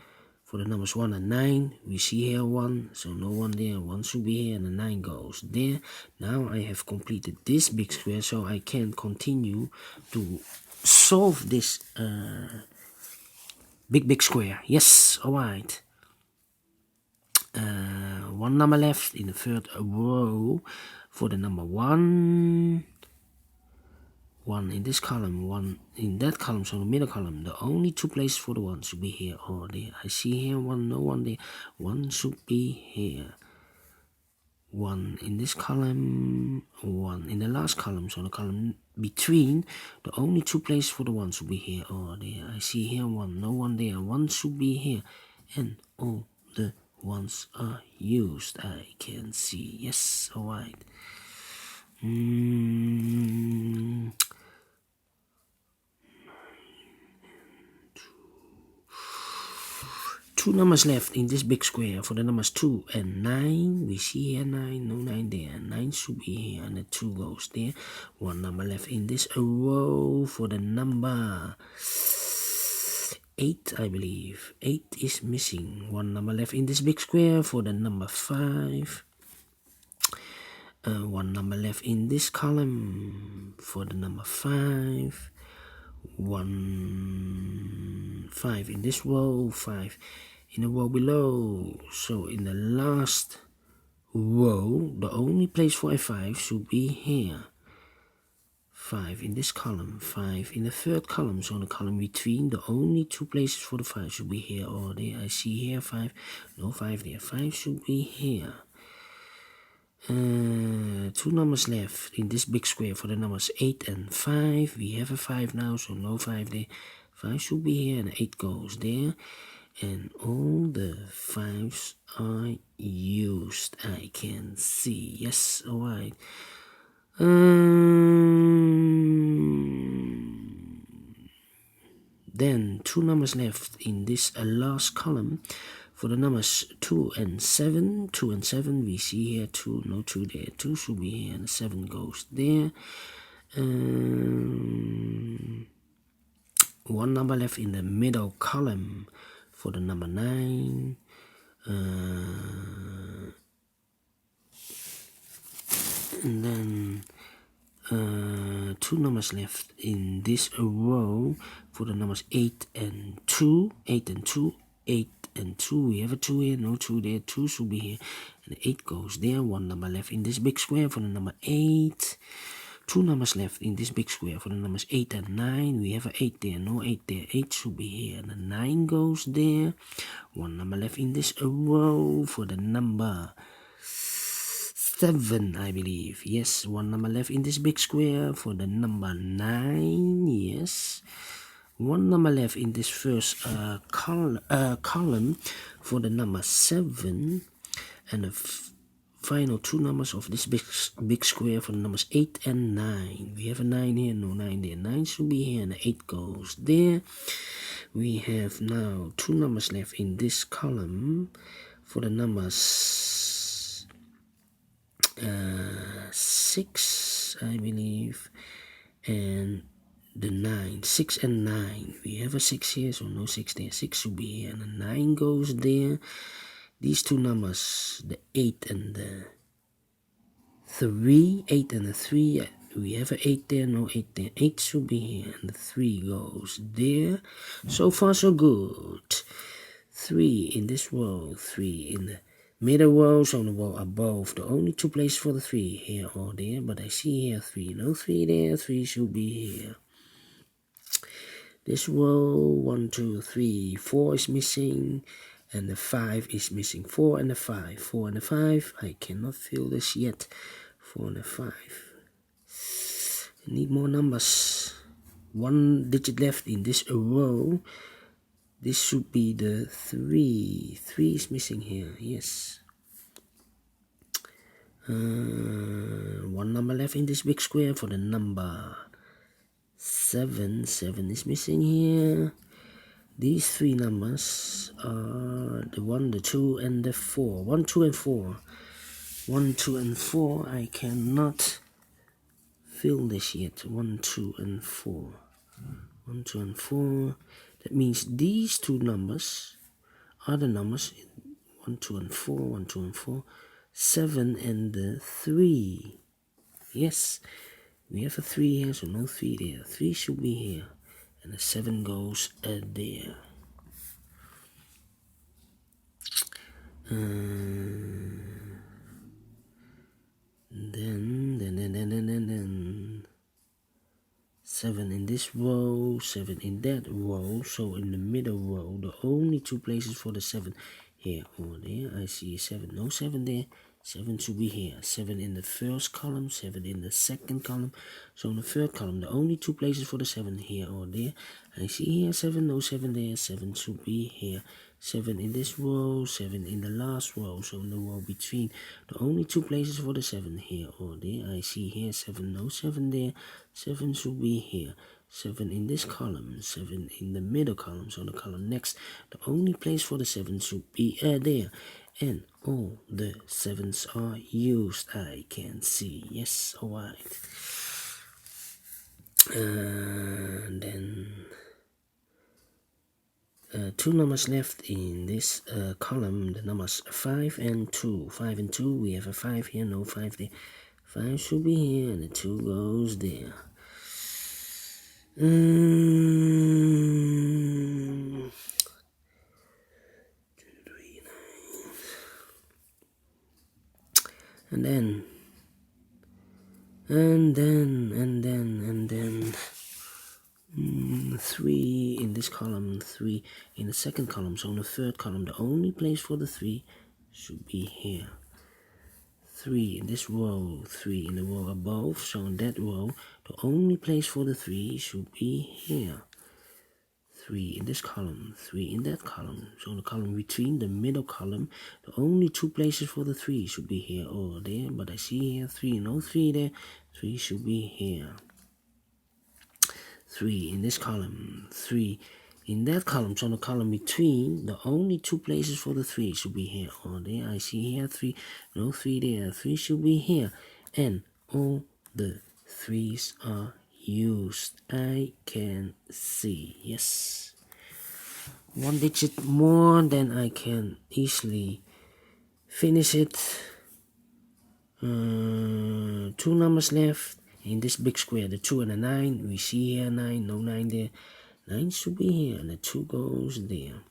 For the numbers 1 and 9, we see here 1, so no 1 there. 1 should be here, and the 9 goes there. Now I have completed this big square, so I can continue to solve this big square. Yes, alright. one number left in the third row for the number 1. 1 in this column, 1 in that column, so the middle column. The only 2 places for the 1 should be here or there. I see here 1, no 1 there. 1 should be here. 1 in this column, 1 in the last column, so the column between. The only 2 places for the 1 should be here or there. I see here 1, no 1 there. 1 should be here, and all the 1s are used. I can see. Yes, alright. 2 numbers left in this big square for the numbers 2 and 9. We see here 9, no 9 there. 9 should be here, and the 2 goes there. 1 number left in this row for the number 8, I believe. 8 is missing. 1 number left in this big square for the number 5. 1 number left in this column for the number 5. 5 in this row, 5 in the row below. So in the last row, the only place for a 5 should be here. 5 in this column, 5 in the third column, so the column between. The only 2 places for the 5 should be here or there. I see here 5, no 5 there. 5 should be here. 2 numbers left in this big square for the numbers 8 and 5. We have a 5 now, so no 5 there. 5 should be here, and 8 goes there. And all the 5s are used. I can see. Yes, alright. Then 2 numbers left in this last column for the numbers 2 and 7. 2 and 7, we see here 2, no 2 there. 2 should be here, and the 7 goes there. 1 number left in the middle column for the number 9. And then 2 numbers left in this row for the numbers 8 and 2. 8 and 2. 8 and 2. We have a 2 here, no 2 there. 2 should be here, and 8 goes there. 1 number left in this big square for the number 8. 2 numbers left in this big square for the numbers 8 and 9. We have an 8 there, no 8 there. 8 should be here, and the 9 goes there. 1 number left in this row for the number 7, I believe. Yes, 1 number left in this big square for the number 9. Yes. 1 number left in this first column for the number 7. And the final 2 numbers of this big square for the numbers 8 and 9. We have a 9 here, no 9 there. 9 should be here, and the 8 goes there. We have now 2 numbers left in this column for the numbers 6, I believe, and the 9. 6 and 9. We have a 6 here, so no 6 there. 6 should be here, and the 9 goes there. These 2 numbers, the 8 and the 3. 8 and the 3. We have an 8 there, no 8 there. 8 should be here, and the 3 goes there. So far, so good. 3 in this row, 3 in the middle rows on the wall above. The only 2 places for the 3 here or there, but I see here 3. No 3 there. 3 should be here. This row, 1, 2, 3, 4 is missing, and the 5 is missing. 4 and the 5. 4 and the 5. I cannot fill this yet. 4 and the 5. I need more numbers. 1 digit left in this row. This should be the 3. 3 is missing here. Yes. 1 number left in this big square for the number 7. 7 is missing here. These 3 numbers are the 1, the 2, and the 4. 1, 2, and 4. 1, 2, and 4. I cannot fill this yet. 1, 2, and 4. 1, 2, and 4. That means these 2 numbers are the numbers 1, 2, and 4. 1, 2, and 4. 7 and the 3. Yes. We have a 3 here, so no 3 there. 3 should be here, and the 7 goes there. Then 7 in this row, 7 in that row. So in the middle row, the only two places for the 7 here or there. I see 7, no 7 there. 7 should be here. 7 in the first column, 7 in the second column. So in the third column, the only two places for the 7 here or there. I see here 7, no 7 there. 7 should be here. 7 in this row, 7 in the last row. So in the row between, the only two places for the 7 here or there. I see here 7, no 7 there. 7 should be here. 7 in this column, 7 in the middle column, so the column next. The only place for the 7 should be there. And all the 7s are used, I can see. Yes, alright. And then 2 numbers left in this column, the numbers 5 and 2. 5 and 2, we have a 5 here, no 5 there. 5 should be here, and the 2 goes there. And then 3 in this column, 3 in the second column. So in the third column, the only place for the 3 should be here. 3 in this row, 3 in the row above. So in that row, the only place for the 3 should be here. 3 in this column, 3 in that column. So in the column between, the middle column, the only two places for the 3 should be here or there. But I see here 3, no 3 there. 3 should be here. 3 in this column, 3 in that column. So in the column between, the only two places for the 3 should be here or there. I see here 3, no 3 there. 3 should be here. And all the 3s are used, I can see. Yes, 1 digit more, then I can easily finish it. 2 numbers left in this big square, the 2 and the 9. We see here 9, no 9 there. 9 should be here, and the 2 goes there.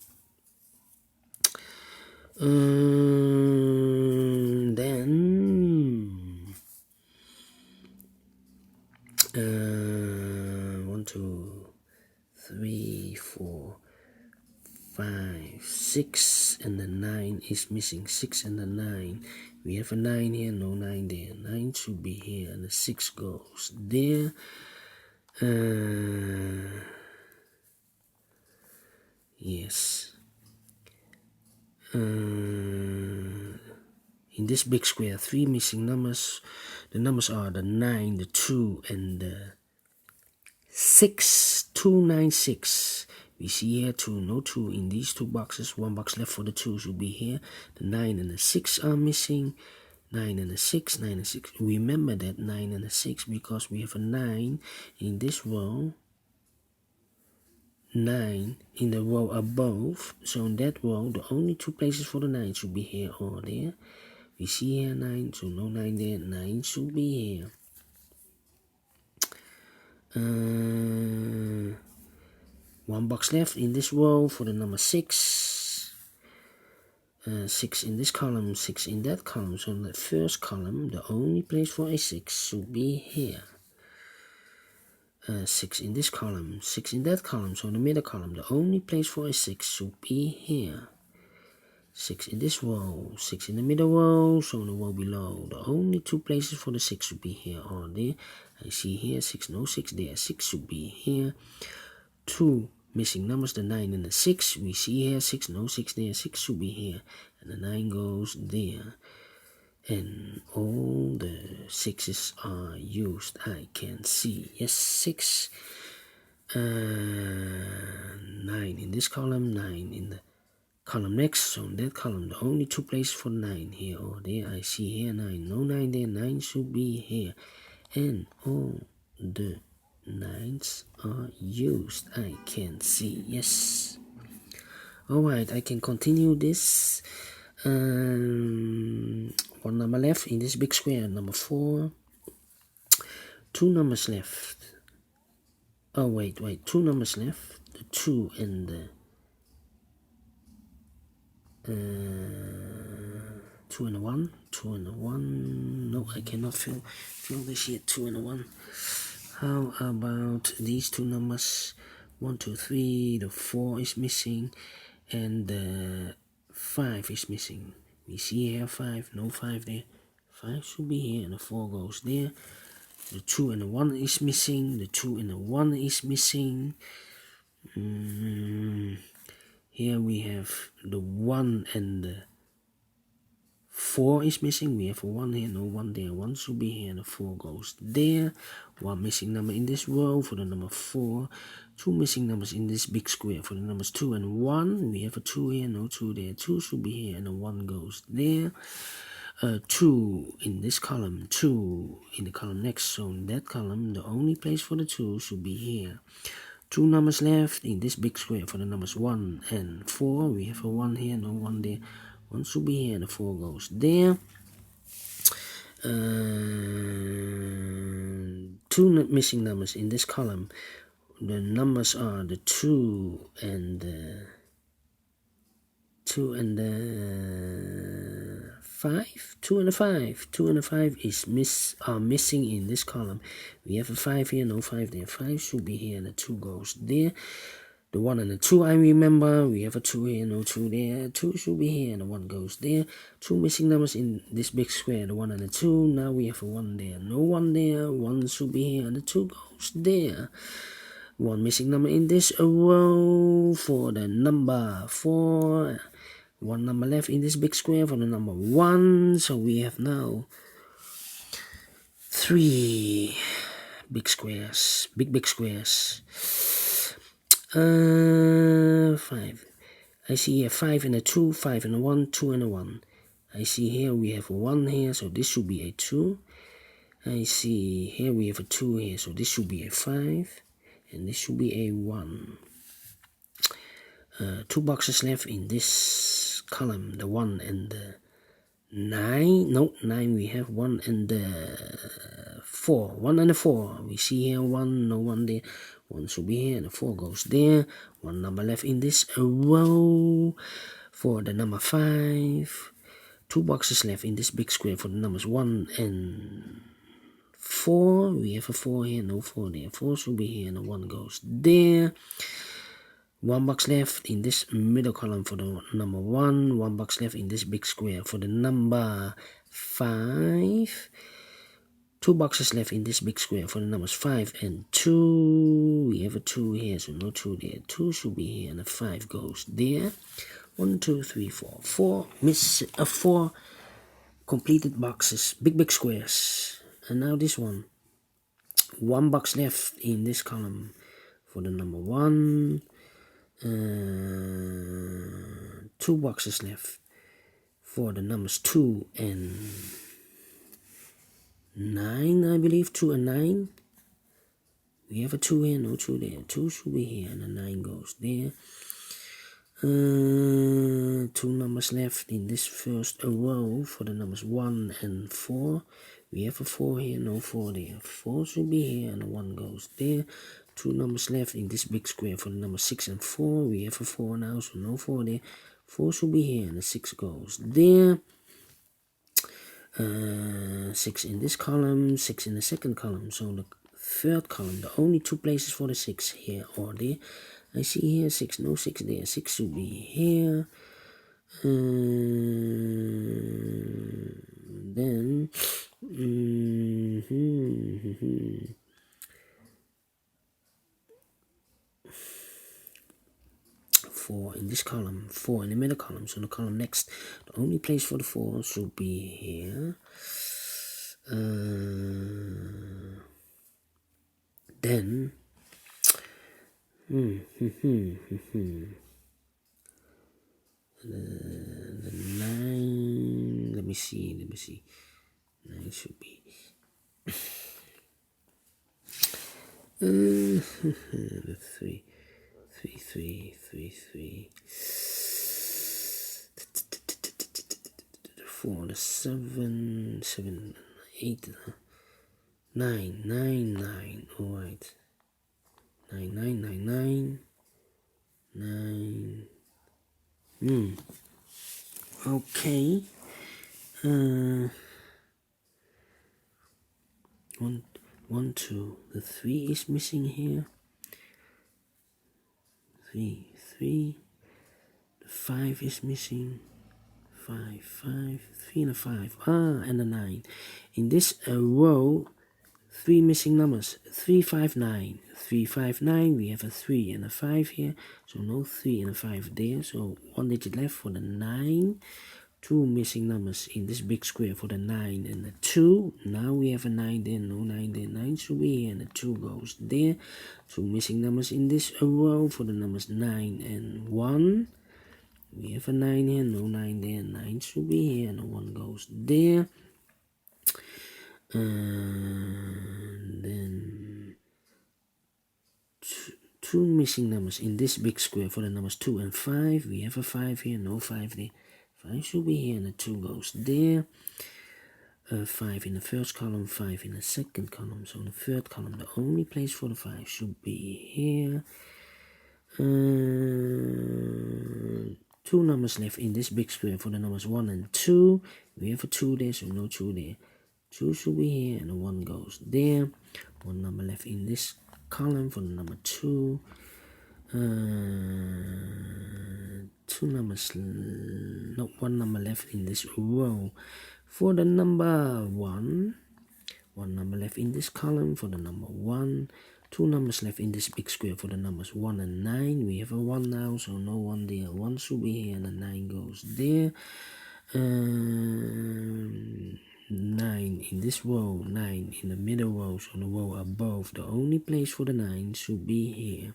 Then 1, 2, 3, 4, 5, 6, and the 9 is missing. 6 and the 9. We have a 9 here, no 9 there. 9 should be here, and the 6 goes there. Yes. In this big square, 3 missing numbers. The numbers are the 9, the 2, and the 6. 2, 9, 6. We see here 2, no 2 in these 2 boxes. 1 box left for the 2 should be here. The 9 and the 6 are missing. 9 and the 6, 9 and 6. Remember that 9 and the 6 because we have a 9 in this row. 9 in the row above. So in that row, the only 2 places for the 9 should be here or there. We see here 9, so no 9 there. 9 should be here. 1 box left in this row for the number 6. 6 in this column, 6 in that column. So in the first column, the only place for a 6 should be here. 6 in this column, 6 in that column. So in the middle column, the only place for a 6 should be here. 6 in this row, 6 in the middle row, so in the row below, the only 2 places for the 6 should be here or there. I see here 6, no 6 there. 6 should be here. 2 missing numbers, the 9 and the 6. We see here 6, no 6 there. 6 should be here, and the 9 goes there. And all the 6s are used, I can see. Yes, 6. 9 in this column, 9 in the column next. So in that column, the only 2 places for 9 here or there. I see here 9, no 9 there. 9 should be here. And all the 9s are used, I can see. Yes. Alright, I can continue this. 1 number left in this big square, number 4. 2 numbers left. Oh, wait, 2 numbers left. The 2 and the 2 and a 1, 2 and a 1. No, I cannot fill this here. 2 and a 1. How about these two numbers? 1, 2, 3. The 4 is missing, and the 5 is missing. We see here 5, no 5 there. 5 should be here, and the 4 goes there. The 2 and the 1 is missing. The 2 and the 1 is missing. Here we have the 1 and the 4 is missing. We have a 1 here, no 1 there. 1 should be here, and the 4 goes there. 1 missing number in this row for the number 4. 2 missing numbers in this big square for the numbers 2 and 1. We have a 2 here, no 2 there. 2 should be here, and the 1 goes there. 2 in this column, 2 in the column next. So in that column, the only place for the 2 should be here. 2 numbers left in this big square for the numbers 1 and 4. We have a 1 here, no 1 there. 1 should be here, and the 4 goes there. 2 missing numbers in this column. The numbers are the 2 and the 5. 2 and the 5. 2 and the 5 is missing in this column. We have a 5 here, no 5 there. 5 should be here, and the 2 goes there. The 1 and the 2, I remember. We have a 2 here, no 2 there. 2 should be here, and the 1 goes there. 2 missing numbers in this big square, the 1 and the 2. Now we have a 1 there, no 1 there. 1 should be here, and the 2 goes there. 1 missing number in this row for the number 4. 1 number left in this big square for the number 1. So we have now 3 big squares, big squares. 5. I see here 5 and a 2, 5 and a 1, 2 and a 1. I see here we have a 1 here, so this should be a 2. I see here we have a 2 here, so this should be a 5. And this should be a 1. 2 boxes left in this column, the 1 and the 9. No, 9 we have 1 and the 4. 1 and the 4. We see here 1, no 1 there. 1 should be here, and the 4 goes there. 1 number left in this row for the number 5. 2 boxes left in this big square for the numbers 1 and 4. We have a 4 here, no 4 there. 4 should be here, and the 1 goes there. 1 box left in this middle column for the number 1. 1 box left in this big square for the number 5. 2 boxes left in this big square for the numbers 5 and 2. We have a 2 here, so no 2 there. 2 should be here, and the 5 goes there. 1, 2, 3, 4. 4 completed boxes, big squares. And now this one. 1 box left in this column for the number 1. 2 boxes left for the numbers 2 and 9, I believe. 2 and 9. We have a 2 here, no 2 there. 2 should be here, and the 9 goes there. 2 numbers left in this first row for the numbers 1 and 4. We have a 4 here, no 4 there. 4 should be here, and the 1 goes there. 2 numbers left in this big square for the number 6 and 4. We have a 4 now, so no 4 there. 4 should be here, and the 6 goes there. 6 in this column, 6 in the second column. So the third column, the only 2 places for the 6 here or there. I see here 6, no 6 there. 6 should be here. Then 4 in this column, 4 in the middle column. So the column next, the only place for the 4 should be here. Then the 9, let me see, 9 should be the 3, 4, the 7, 8, 9, all right. 9. Okay. One, two. The 3 is missing here. 3. The 5 is missing. 5. 3 and a 5. And a 9. In this row, 3 missing numbers. 3, 5, 9. 3, 5, 9. We have a 3 and a 5 here. So no 3 and a 5 there. So 1 digit left for the 9. 2 missing numbers in this big square for the 9 and the 2. Now we have a 9 there, no 9 there. 9 should be here and the 2 goes there. 2 missing numbers in this row for the numbers 9 and 1. We have a 9 here, no 9 there. 9 should be here and the 1 goes there. And then 2 missing numbers in this big square for the numbers 2 and 5. We have a 5 here, no 5 there. 5 should be here and the 2 goes there. 5 in the first column, 5 in the second column. So in the third column, the only place for the 5 should be here. 2 numbers left in this big square for the numbers 1 and 2. We have a 2 there, so no 2 there. 2 should be here and the 1 goes there. 1 number left in this column for the number 2. 2 numbers, not 1 number left in this row for the number 1. 1 number left in this column for the number 1. 2 numbers left in this big square for the numbers 1 and 9. We have a 1 now, so no 1 there. 1 should be here and the 9 goes there. 9 in this row, 9 in the middle row, so the row above. The only place for the 9 should be here.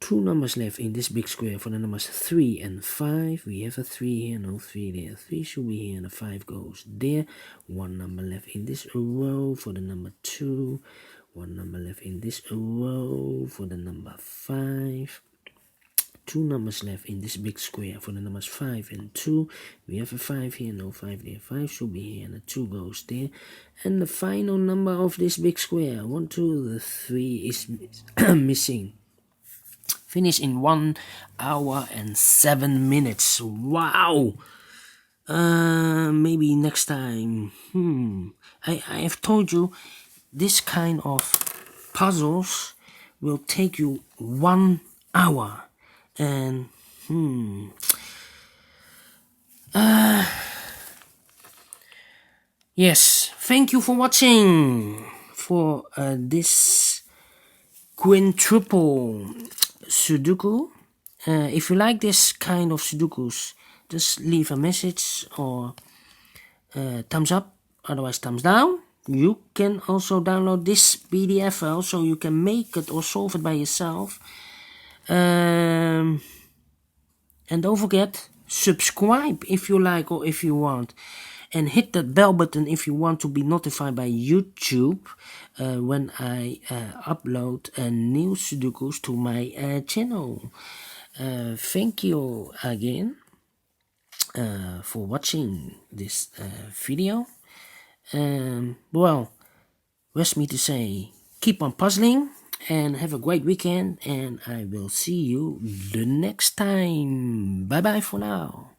2 numbers left in this big square for the numbers 3 and 5. We have a 3 here, no 3 there. 3 should be here and the 5 goes there. 1 number left in this row for the number 2. 1 number left in this row for the number 5. 2 numbers left in this big square for the numbers 5 and 2. We have a 5 here, no 5 there. 5 should be here and the 2 goes there. And the final number of this big square, 1, 2, the 3 is missing. Finish in 1 hour and 7 minutes. Wow! Maybe next time. I have told you this kind of puzzles will take you 1 hour. And yes, thank you for watching for this quintuple Sudoku. If you like this kind of Sudokus, just leave a message or thumbs up, otherwise thumbs down. You can also download this PDF file so you can make it or solve it by yourself. And don't forget, subscribe if you like or if you want. And hit that bell button if you want to be notified by YouTube when I upload new Sudokus to my channel. Thank you again for watching this video. Well, rest me to say, keep on puzzling and have a great weekend, and I will see you the next time. Bye bye for now.